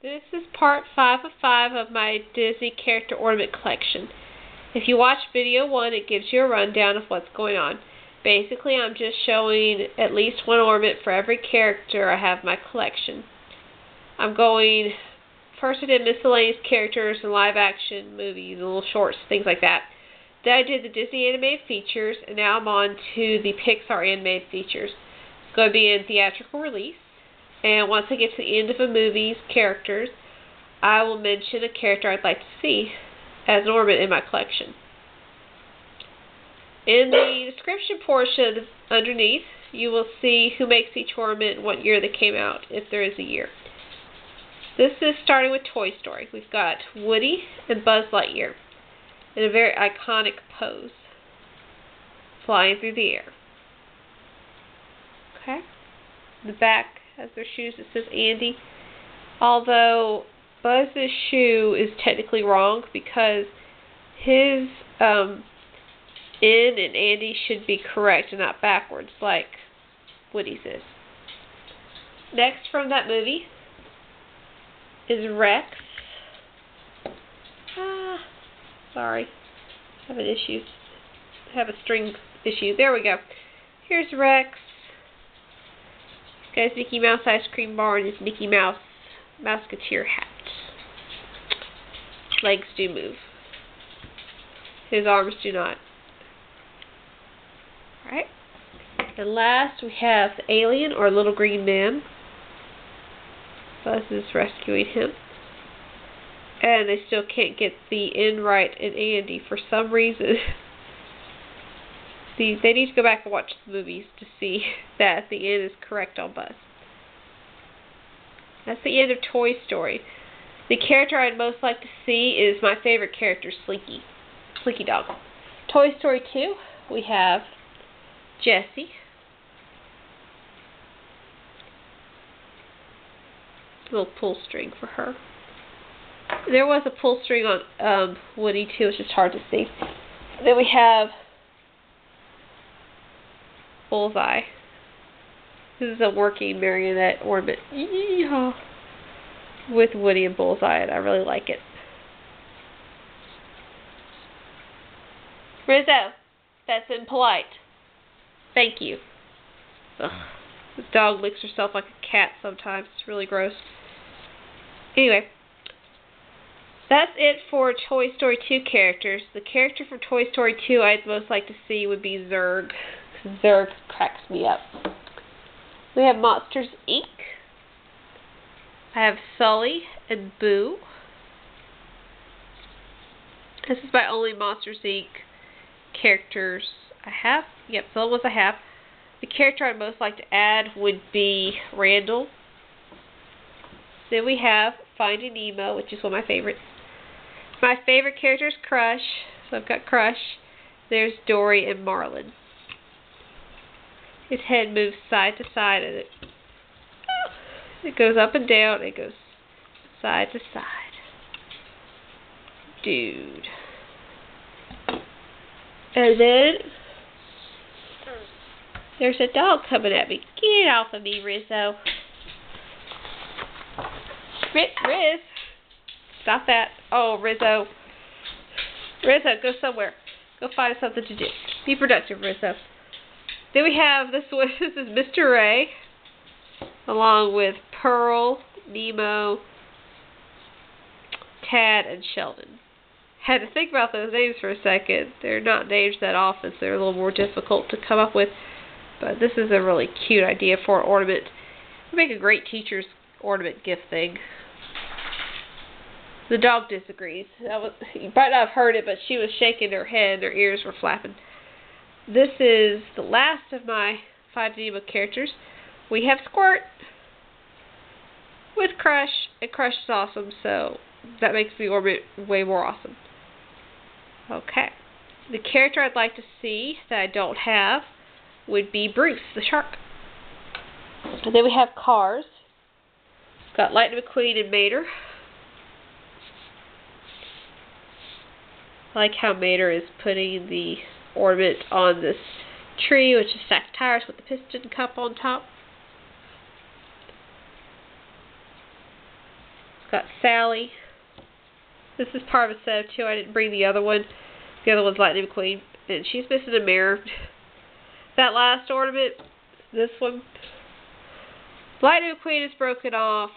This is part 5 of 5 of my Disney character ornament collection. If you watch video 1, it gives you a rundown of what's going on. Basically, I'm just showing at least one ornament for every character I have in my collection. First I did miscellaneous characters and live action movies, little shorts, things like that. Then I did the Disney animated features, and now I'm on to the Pixar animated features. It's going to be in theatrical release. And once I get to the end of a movie's characters, I will mention a character I'd like to see as an ornament in my collection. In the description portion underneath, you will see who makes each ornament and what year they came out, if there is a year. This is starting with Toy Story. We've got Woody and Buzz Lightyear in a very iconic pose, flying through the air. Okay. The back has their shoes. It says Andy. Although Buzz's shoe is technically wrong because his N and Andy should be correct and not backwards like Woody's is. Next from that movie is Rex. Sorry. I have an issue. I have a string issue. There we go. Here's Rex. This guy's Mickey Mouse ice cream bar and his Mickey Mouse Musketeer hat. His legs do move. His arms do not. Alright. And last we have the alien or little green man. Buzz is rescuing him. And they still can't get the N right in Andy for some reason. They need to go back and watch the movies to see that the N is correct on Buzz. That's the end of Toy Story. The character I'd most like to see is my favorite character, Sleeky Dog. Toy Story 2, we have Jessie. A little pull string for her. There was a pull string on Woody too, it's just hard to see. Then we have Bullseye. This is a working marionette ornament. Yeehaw. With Woody and Bullseye, and I really like it. Rizzo, that's impolite. Thank you. Ugh. This dog licks herself like a cat sometimes. It's really gross. Anyway, that's it for Toy Story 2 characters. The character from Toy Story 2 I'd most like to see would be Zurg. Zurg cracks me up. We have Monsters, Inc. I have Sulley and Boo. This is my only Monsters, Inc. characters I have. Yep, the only ones I have. The character I'd most like to add would be Randall. Then we have Finding Nemo, which is one of my favorites. My favorite character is Crush, so I've got Crush. There's Dory and Marlin. His head moves side to side, and it goes up and down. It goes side to side. Dude. And then there's a dog coming at me. Get off of me, Rizzo. Riz. Stop that. Oh, Rizzo. Rizzo, go somewhere. Go find something to do. Be productive, Rizzo. Then we have this one. This is Mr. Ray, along with Pearl, Nemo, Tad, and Sheldon. Had to think about those names for a second. They're not names that often, so they're a little more difficult to come up with. But this is a really cute idea for an ornament. It would make a great teacher's ornament gift thing. The dog disagrees. You might not have heard it, but she was shaking her head and her ears were flapping. This is the last of my Finding Nemo characters. We have Squirt with Crush, and Crush is awesome, so that makes the ornament way more awesome. Okay. The character I'd like to see that I don't have would be Bruce, the shark. And then we have Cars. We've got Lightning McQueen and Mater. I like how Mater is putting the ornament on this tree, which is stacked tires with the piston cup on top. It's got Sally. This is part of a set of 2. I didn't bring the other one. The other one's Lightning McQueen. And she's missing a mirror. That last ornament, this one, Lightning McQueen is broken off.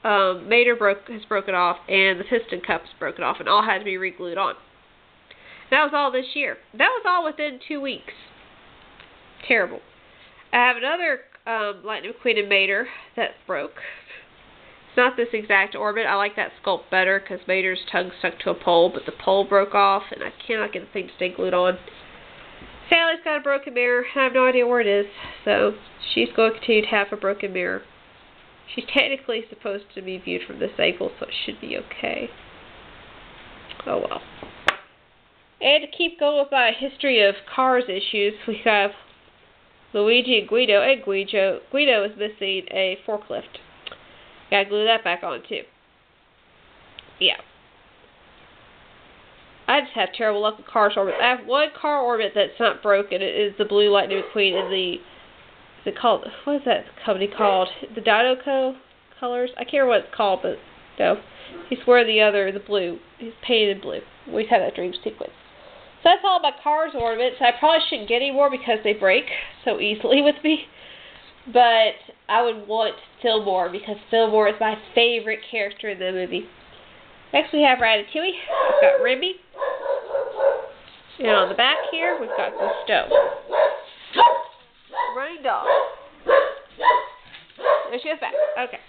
Mater has broken off, and the piston cup is broken off, and all had to be re-glued on. That was all this year. That was all within 2 weeks. Terrible. I have another Lightning McQueen and Mater that broke. It's not this exact ornament. I like that sculpt better because Mater's tongue stuck to a pole, but the pole broke off, and I cannot get the thing to stay glued on. Sally's got a broken mirror. I have no idea where it is, so she's going to continue to have a broken mirror. She's technically supposed to be viewed from this angle, so it should be okay. Oh well. And to keep going with my history of Cars issues, we have Luigi and Guido, and Guido is missing a forklift. Gotta glue that back on too. Yeah. I just have terrible luck with Cars ornaments. I have one car ornament that's not broken. It is the blue Lightning McQueen and the, is it called, what is that company called? The Dinoco colors? I can't remember what it's called, but no. He's wearing the blue. He's painted blue. We have that dream sequence. So that's all my Cars ornaments. I probably shouldn't get any more because they break so easily with me. But I would want Fillmore because Fillmore is my favorite character in the movie. Next we have Ratatouille. We've got Remy. And on the back here we've got Gusteau. Running dog. There she goes back. Okay.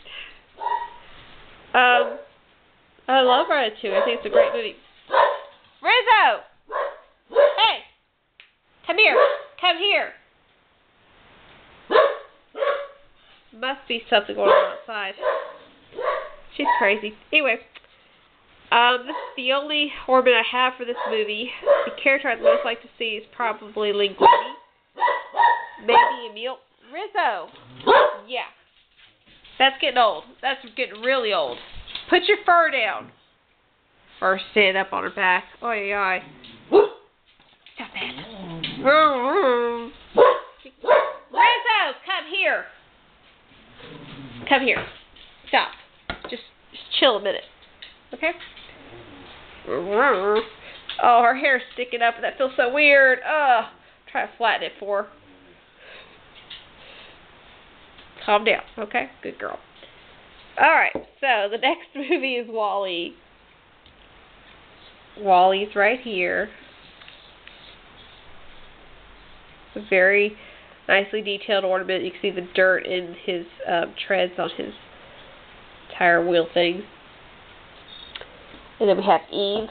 I love Ratatouille. I think it's a great movie. Rizzo! Hey! Come here. Come here. Must be something going on outside. She's crazy. Anyway, this is the only ornament I have for this movie. The character I'd most like to see is probably Linguini. Maybe Emil. Rizzo! Yeah. That's getting old. That's getting really old. Put your fur down. Or stand up on her back. Oi, oi. Stop it. Rizzo, come here. Come here. Stop. Just chill a minute. Okay? Oh, her hair's sticking up. That feels so weird. Try to flatten it for her. Calm down. Okay? Good girl. Alright, so the next movie is WALL-E. WALL-E's right here. It's a very nicely detailed ornament. You can see the dirt in his treads on his tire wheel things. And then we have Eve.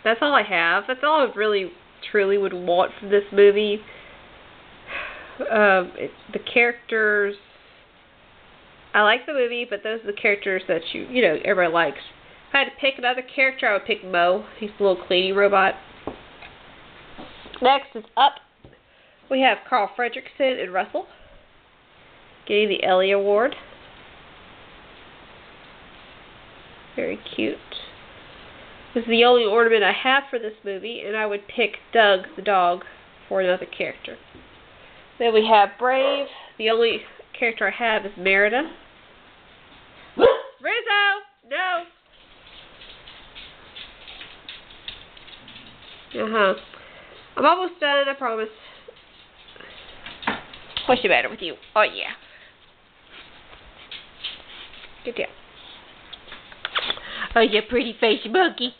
That's all I have. That's all I really, truly would want from this movie. The characters, I like the movie, but those are the characters that everybody likes. If I had to pick another character, I would pick Mo. He's a little cleaning robot. Next is Up. We have Carl Fredricksen and Russell getting the Ellie Award. Very cute. This is the only ornament I have for this movie, and I would pick Doug the dog for another character. Then we have Brave. The only character I have is Merida. Rizzo! No! I'm almost done, I promise. What's the matter with you? Oh, yeah. Good job. Oh, you pretty face monkey.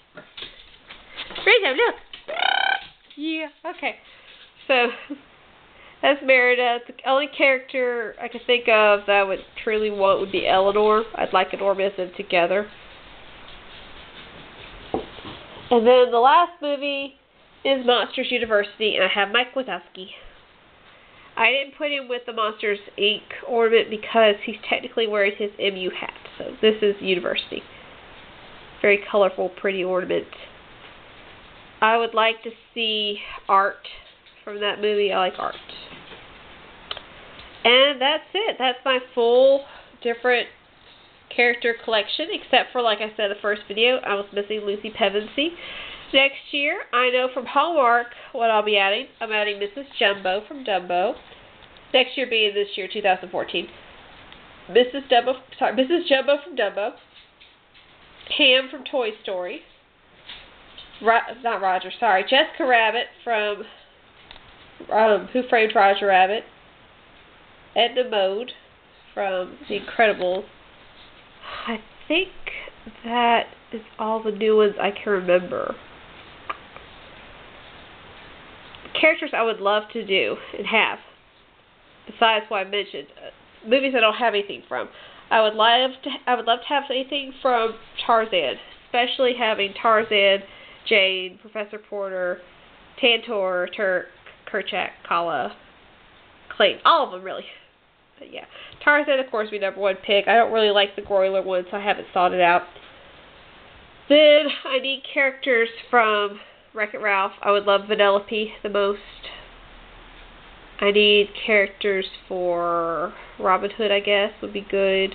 Rizzo, look! Yeah, okay. So, that's Merida. The only character I can think of that I would truly want would be Eleanor. I'd like an ornament of them together. And then the last movie is Monsters University, and I have Mike Wazowski. I didn't put him with the Monsters Inc. ornament because he's technically wearing his MU hat. So this is University. Very colorful, pretty ornament. I would like to see art from that movie. I like art. And that's it. That's my full different character collection, except for, like I said in the first video, I was missing Lucy Pevensey. Next year, I know from Hallmark what I'll be adding. I'm adding Mrs. Jumbo from Dumbo. Next year being this year, 2014. Mrs. Jumbo from Dumbo, Pam from Toy Story, not Roger, sorry, Jessica Rabbit from Who Framed Roger Rabbit, Edna Mode from The Incredibles. I think that is all the new ones I can remember. Characters I would love to do and have, besides what I mentioned, movies I don't have anything from. I would love to have anything from Tarzan, especially having Tarzan, Jane, Professor Porter, Tantor, Turk, Kerchak, Kala, Clayton, all of them really. But yeah, Tarzan of course would be #1 pick. I don't really like the Broiler one, so I haven't thought it out. Then I need characters from Wreck-It Ralph. I would love Vanellope the most. I need characters for Robin Hood, I guess, would be good.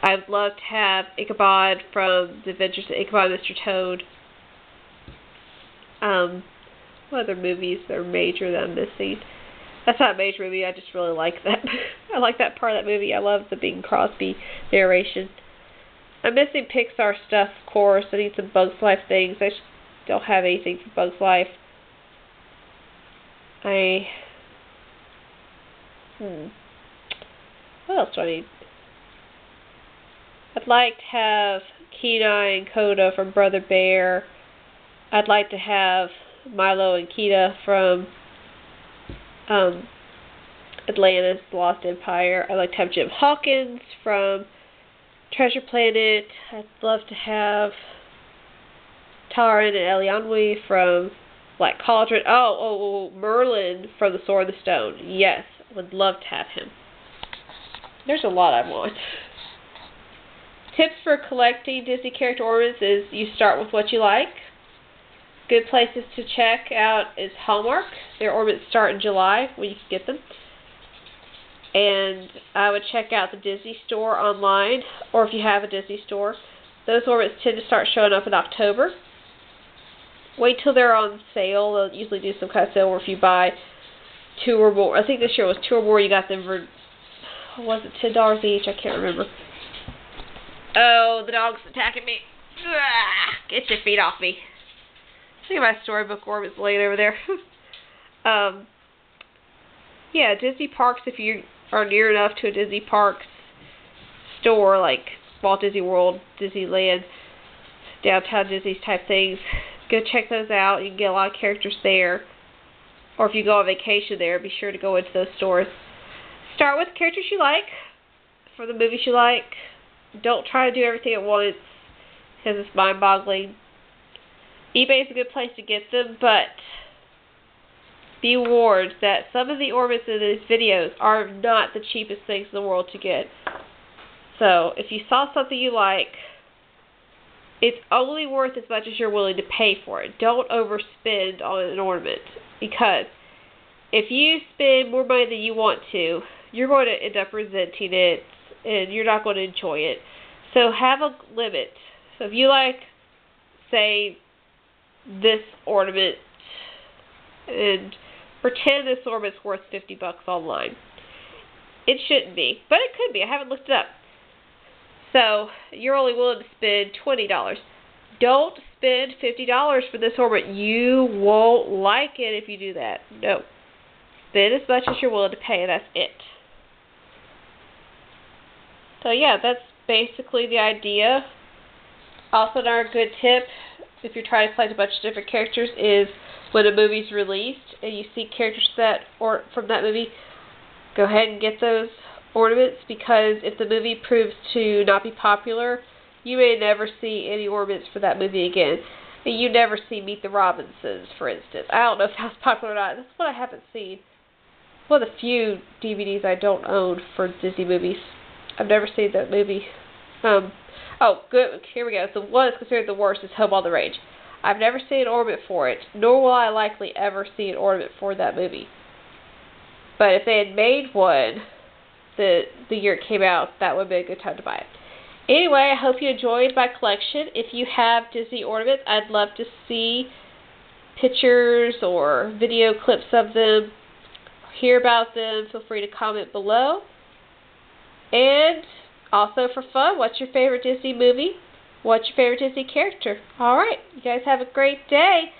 I'd love to have Ichabod from The Adventures of Ichabod and Mr. Toad. What other movies that are major that I'm missing? That's not a major movie, I just really like that. I like that part of that movie. I love the Bing Crosby narration. I'm missing Pixar stuff, of course. I need some Bugs Life things. I don't have anything for Bugs Life. What else do I need? I'd like to have Kenai and Coda from Brother Bear. I'd like to have Milo and Kita from Atlantis, The Lost Empire. I'd like to have Jim Hawkins from Treasure Planet. I'd love to have Taran and Elianui from Black Cauldron. Merlin from The Sword and the Stone. Yes, I would love to have him. There's a lot I want. Tips for collecting Disney character ornaments is you start with what you like. Good places to check out is Hallmark. Their ornaments start in July when you can get them. And I would check out the Disney store online, or if you have a Disney store. Those ornaments tend to start showing up in October. Wait till they're on sale. They'll usually do some kind of sale where if you buy 2 or more. I think this year was 2 or more, you got them for, was it $10 each? I can't remember. Oh, the dog's attacking me. Get your feet off me. Look at my storybook ornaments laying over there. Yeah, Disney parks, if you are near enough to a Disney parks store, like Walt Disney World, Disneyland, Downtown Disney type things, go check those out. You can get a lot of characters there. Or if you go on vacation there, be sure to go into those stores. Start with characters you like, for the movies you like. Don't try to do everything at once, because it's mind-boggling. eBay is a good place to get them, but be warned that some of the ornaments in these videos are not the cheapest things in the world to get. So, if you saw something you like, it's only worth as much as you're willing to pay for it. Don't overspend on an ornament, because if you spend more money than you want to, you're going to end up resenting it, and you're not going to enjoy it. So have a limit. So if you like, say, this ornament, and pretend this ornament's worth $50 online. It shouldn't be, but it could be. I haven't looked it up. So you're only willing to spend $20. Don't spend $50 for this ornament. You won't like it if you do that. No. Spend as much as you're willing to pay, and that's it. So yeah, that's basically the idea. Also, another good tip, if you're trying to collect a bunch of different characters, is when a movie's released and you see characters from that movie, go ahead and get those ornaments, because if the movie proves to not be popular, you may never see any ornaments for that movie again. And you never see Meet the Robinsons, for instance. I don't know if that's popular or not. That's what I haven't seen. One of the few DVDs I don't own for Disney movies. I've never seen that movie. Oh, good. Here we go. The one that's considered the worst is Home on the Range. I've never seen an ornament for it, nor will I likely ever see an ornament for that movie. But if they had made one the year it came out, that would be a good time to buy it. Anyway, I hope you enjoyed my collection. If you have Disney ornaments, I'd love to see pictures or video clips of them, hear about them. Feel free to comment below. And And also for fun, what's your favorite Disney movie? What's your favorite Disney character? Alright, you guys have a great day.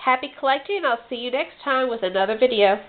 Happy collecting. I'll see you next time with another video.